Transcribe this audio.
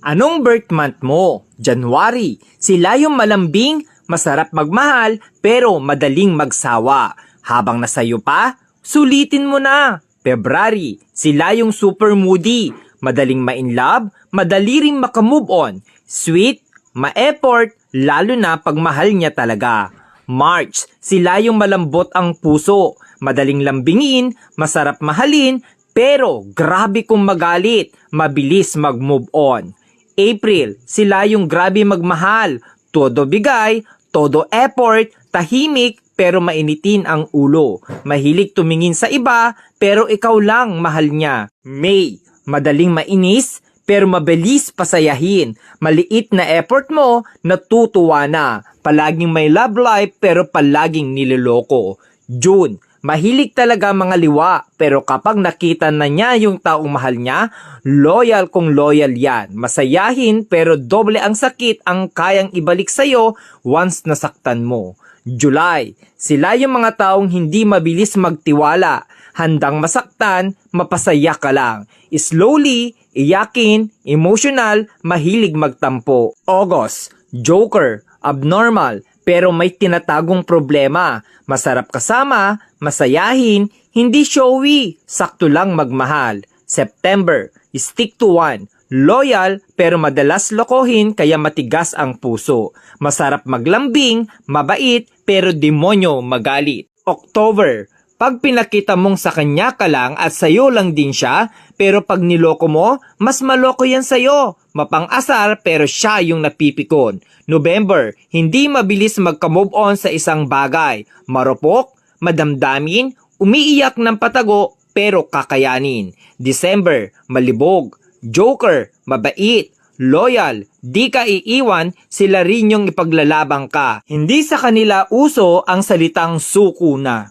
Anong birth month mo? January. Sila yung malambing, masarap magmahal, pero madaling magsawa. Habang nasayo pa, sulitin mo na. February. Sila yung super moody, madaling ma-inlove, madali ring makamove on. Sweet, ma-effort, lalo na pag mahal niya talaga. March. Sila yung malambot ang puso, madaling lambingin, masarap mahalin, pero grabe kung magalit, mabilis mag-move on. April, sila yung grabe magmahal, todo bigay, todo effort, tahimik pero mainitin ang ulo. Mahilig tumingin sa iba pero ikaw lang mahal niya. May, madaling mainis pero mabilis pasayahin. Maliit na effort mo, natutuwa na. Palaging may love life pero palaging niloloko. June, mahilig talaga mga liwa, pero kapag nakita na niya yung taong mahal niya, loyal kung loyal yan. Masayahin pero doble ang sakit ang kayang ibalik sa'yo once nasaktan mo. July, sila yung mga taong hindi mabilis magtiwala. Handang masaktan, mapasaya ka lang. Slowly, iyakin, emotional, mahilig magtampo. August, joker, abnormal, pero may tinatagong problema. Masarap kasama, masayahin, hindi showy, sakto lang magmahal. September, stick to one. Loyal pero madalas lokohin kaya matigas ang puso. Masarap maglambing, mabait pero demonyo magalit. October, pag pinakita mong sa kanya ka lang at sayo lang din siya, pero pag niloko mo, mas maloko yan sayo. Mapang-asar pero siya yung napipikon. November, hindi mabilis magka-move on sa isang bagay. Marupok, madamdamin, umiiyak ng patago pero kakayanin. December, malibog, joker, mabait, loyal, di ka iiwan, sila rin yung ipaglalabang ka. Hindi sa kanila uso ang salitang suko na.